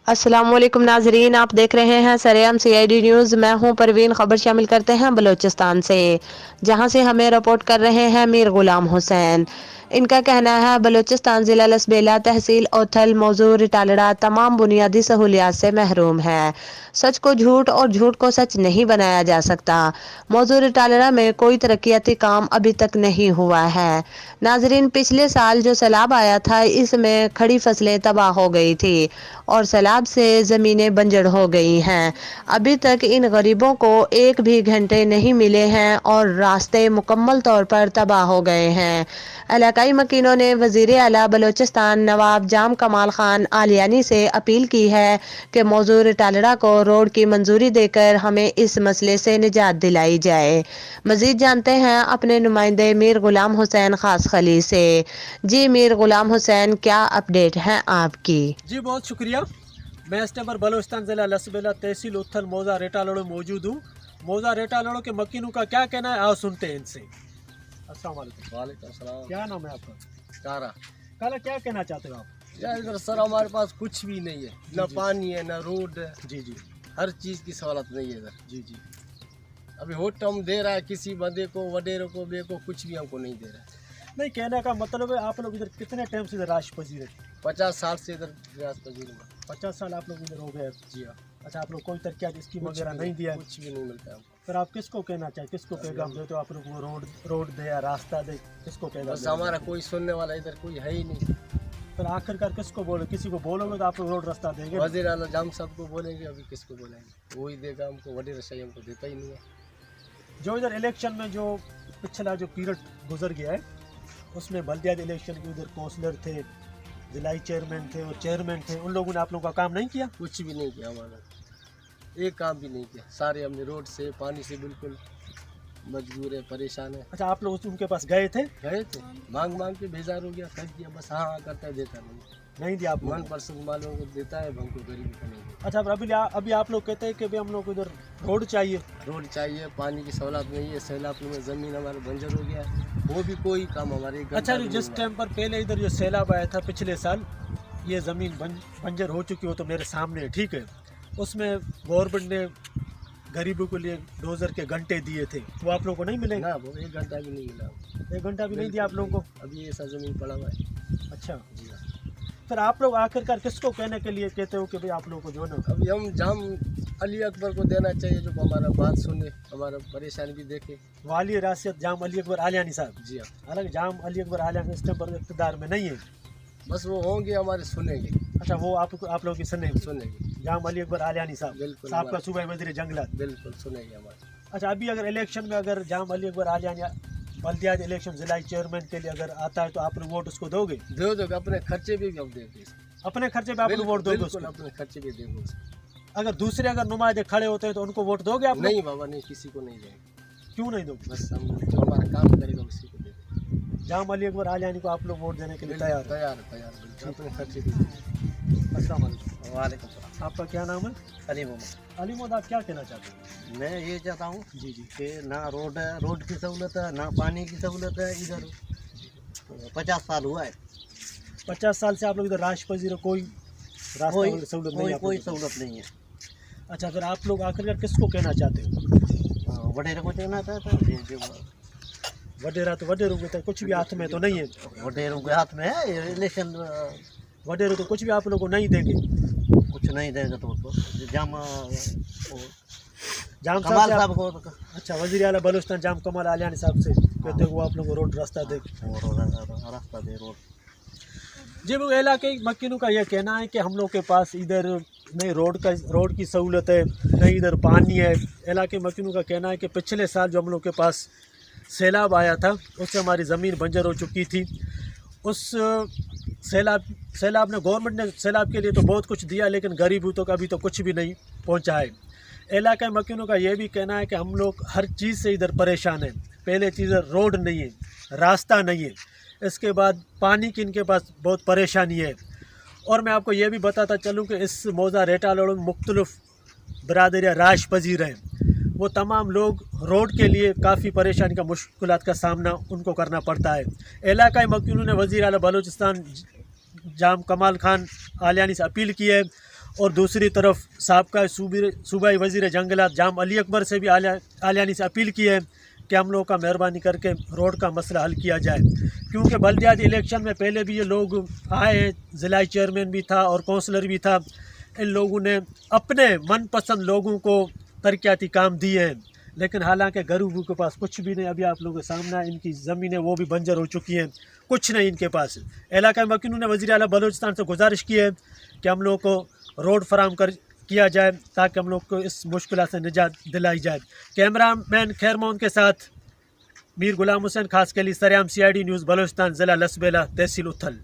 अस्सलाम वालेकुम नाजरीन, आप देख रहे हैं सरेआम CID न्यूज़। मैं हूं परवीन। खबर शामिल करते हैं बलूचिस्तान से, जहां से हमें रिपोर्ट कर रहे हैं मीर गुलाम हुसैन। इनका कहना है बलूचिस्तान ज़िला लसबेला तहसील ओथल मौजूद रिटालड़ा तमाम बुनियादी सहूलियात से महरूम है। सच को झूठ और झूठ को सच नहीं बनाया जा सकता। मौजूद रिटालड़ा में कोई तरक्याती काम अभी तक नहीं हुआ है। नाजरीन, पिछले साल जो सैलाब आया था इसमें खड़ी फसलें तबाह हो गई थी और सैलाब से ज़मीनें बंजर हो गई हैं। अभी तक इन गरीबों को एक भी घंटे नहीं मिले हैं और रास्ते मुकम्मल तौर पर तबाह हो गए हैं। इलाकाई मकीनों ने वज़ीर आला बलूचिस्तान नवाब जाम कमाल खान आलियानी से अपील की है कि मौजूद रिटालड़ा को रोड की मंजूरी देकर हमें इस मसले से निजात दिलाई जाए। मजीद जानते हैं अपने नुमाइंदे मीर गुलाम हुसैन खास खली से। जी मीर गुलाम हुसैन, क्या अपडेट है आपकी? जी बहुत शुक्रिया। मैं इस टाइम पर बलूचिस्तान ज़िला लसबेला तहसील उथल मौजा रेटालड़ो मौजूद हूँ। मौजा रेटालड़ो के मकीनों का क्या कहना है, आओ सुनते हैं इनसे। अस्सलाम वालेकुम। वालेकुम अस्सलाम। क्या नाम है आपका? कारा काला, क्या कहना चाहते हो आप? यार इधर सर हमारे पास कुछ भी नहीं है, ना पानी है ना रोड है, जी जी हर चीज़ की सहूलत नहीं है इधर। जी जी। अभी होट हम दे रहा है किसी बंदे को, वडेरों को, बे को, कुछ भी हमको नहीं दे रहा है। नहीं, कहने का मतलब है आप लोग इधर कितने टाइम से इधर राश पजीर है? 50 साल से इधर प्रयास पजीर हुआ। 50 साल आप लोग इधर हो गए। जी हाँ, अच्छा, आप लोग कोई तरक्यात स्कीम कुछ वगैरह भी नहीं दिया? कुछ भी नहीं मिलता हमको। फिर आप किसको कहना चाहिए, किसको पैगाम देते हो? आप लोग को रोड दे या रास्ता दे, किसको पैगाम बस देना हमारा चाहते हो? कोई सुनने वाला इधर कोई है ही नहीं। फिर आखिरकार किसको बोलो? किसी को बोलोगे तो आप लोग रोड रास्ता देंगे? वजीर आला जाम सबको बोलेंगे, अभी किसको बोलेंगे? वही देगा हमको, वडे रशाई हमको देता ही नहीं है। जो इधर इलेक्शन में जो पिछला जो पीरियड गुजर गया है उसमें बल्दियात इलेक्शन के उधर काउंसलर थे, जिलाई चेयरमैन थे और चेयरमैन थे, उन लोगों ने आप लोगों का काम नहीं किया? कुछ भी नहीं किया हमारा, एक काम भी नहीं किया। सारे हमने रोड से पानी से बिल्कुल मजबूर है, परेशान है। अच्छा, आप लोग उनके पास गए थे? गए थे, मांग मांग के बेजार हो गया, थक गया, बस हाँ हाँ करता है, देता नहीं दिया आप नहीं। लोगों 1% वालों को देता है, हमको गरीबी को नहीं देता। अच्छा, अभी आप लोग कहते हैं कि भाई हम लोग को इधर रोड चाहिए। रोड चाहिए, पानी की सहूलत नहीं है, सैलाब में ज़मीन हमारा बंजर हो गया है, वो भी कोई काम हमारे एक अच्छा, घंटा भी जिस नहीं टाइम पर पहले इधर जो सैलाब आया था पिछले साल, ये ज़मीन बंजर हो चुकी हो तो मेरे सामने है, ठीक है। उसमें गवर्नमेंट ने गरीबों के लिए डोजर के घंटे दिए थे, वो आप लोगों को नहीं मिले? हुआ। ना, वो एक घंटा भी नहीं मिला। 1 घंटा भी नहीं दिया आप लोगों को? अभी ऐसा ज़मीन पड़ा हुआ है। अच्छा, जी हाँ। फिर आप लोग आखिरकार किसको कहने के लिए कहते हो कि भाई आप लोगों को जो ना? अभी हम जाम अली अकबर को देना चाहिए, जो हमारा बात सुने, हमारा परेशानी भी देखे। वाली राशियत जाम अली अकबर आलियानी साहब। जी हाँ, हालांकि जाम अली अकबर आलियानी इस टाइम पर इक़्तिदार में नहीं है। बस वो होंगे हमारे, सुनेंगे अच्छा, वो आप लोग की सुने? सुनेंगे, जाम अली अकबर आलियानी साहब, बिल्कुल साहब का हमारे, सूबा वज़ीर जंगलात। बिल्कुल सुनेंगे हमारे। अच्छा, अभी अगर इलेक्शन में अगर जाम अली अकबर आलियानी बल्दियात इलेक्शन जिलाई चेयरमैन के लिए अगर आता है तो आप लोग वोट उसको दोगे? दो दो, अपने खर्चे भी हम देंगे, अपने खर्चे पे आप लोग वोट दोगे बिल्कुल उसको? अपने खर्चे भी देंगे। अगर दूसरे अगर नुमाइंदे खड़े होते हैं तो उनको वोट दोगे आप लोग? नहीं बाबा नहीं, किसी को नहीं देंगे। क्यों नहीं दोगे? बस हम जो हमारा काम करेगा उसी को देंगे। जाम अली अकबर आलियानी को आप लोग वोट देने के लिए तैयार है? तैयार बिल्कुल, अपने खर्चे भी देंगे। अस्सलाम वालेकुम। वालेकुम सलाम। आपका क्या नाम है? अली मोहम्मद। अली मोहम्मद, आप क्या कहना चाहते हैं? मैं ये चाहता हूँ जी जी। कि ना रोड की सहूलत है, ना पानी की सहूलत है इधर। 50 साल हुआ है, 50 साल से आप लोग इधर राश पजीर, कोई रास्ता कोई वगैरह सहूलत नहीं है आप कोई लोगों को? सहूलत नहीं है। अच्छा, फिर आप लोग आखिरकार किसको कहना चाहते हो? वडेरे को देना चाहता है, वडेरा तो वडेरू के तो कुछ भी हाथ में तो नहीं है। वडेरों के हाथ में है ये इलेक्शन। वडेरू तो कुछ भी आप लोग को नहीं देंगे। कुछ नहीं देगा तो उसको जाम जाम कमाल साहब साहब से को अच्छा, वज़ीर आला बलूचिस्तान जाम कमाल आलियानी साहब से कहते हो वो आप लोग को रोड रास्ता दे। रास्ता दे रोड। जी, वो इलाके मकीनों का ये कहना है कि हम लोग के पास इधर नहीं रोड की सहूलत है, नहीं इधर पानी है। इलाके मकीनों का कहना है कि पिछले साल जो हम लोग के पास सैलाब आया था उससे हमारी ज़मीन बंजर हो चुकी थी। उस सैलाब ने गवर्नमेंट ने सैलाब के लिए तो बहुत कुछ दिया, लेकिन गरीबों तक अभी तो कुछ भी नहीं पहुंचा है। इलाके मकीनों का ये भी कहना है कि हम लोग हर चीज़ से इधर परेशान हैं। पहले चीज़ रोड नहीं है, रास्ता नहीं है, इसके बाद पानी की इनके पास बहुत परेशानी है। और मैं आपको ये भी बताता चलूँ कि इस मौजा रेटालड़ों में मुख्तलिफ बरादरियाँ राश पजीर हैं। वो तमाम लोग रोड के लिए काफ़ी परेशानी का मुश्किलात का सामना उनको करना पड़ता है। इलाकाई मकीनों ने वज़ीर आला बलूचिस्तान जाम कमाल खान आलियानी से अपील की है اور دوسری طرف سابقہ صوبائی وزیر جنگلات جام علی اکبر سے بھی عالیانی سے اپیل کی ہے کہ ہم لوگوں کا مہربانی کر کے روڈ کا مسئلہ حل کیا جائے، کیونکہ بلدیاتی الیکشن میں پہلے بھی یہ لوگ آئے ہیں، ضلعی چیئرمین بھی تھا اور کونسلر بھی تھا، ان لوگوں نے اپنے من پسند لوگوں کو ترقیاتی کام دیے ہیں، لیکن حالانکہ غریبوں کے پاس کچھ بھی نہیں۔ ابھی آپ لوگوں کے سامنے ان کی زمینیں وہ بھی بنجر ہو چکی ہیں، کچھ نہیں ان کے پاس۔ علاقہ مکینوں نے وزیر اعلیٰ بلوچستان سے گزارش کی ہے کہ ہم لوگوں کو روڈ فراہم کیا جائے تاکہ ہم لوگ کو اس مشکلات سے نجات دلائی جائے۔ کیمرہ مین خیر مون کے ساتھ میر غلام حسین، خاص کے لیے سریام CID نیوز بلوچستان، ضلع لسبیلا، تحصیل اتھل۔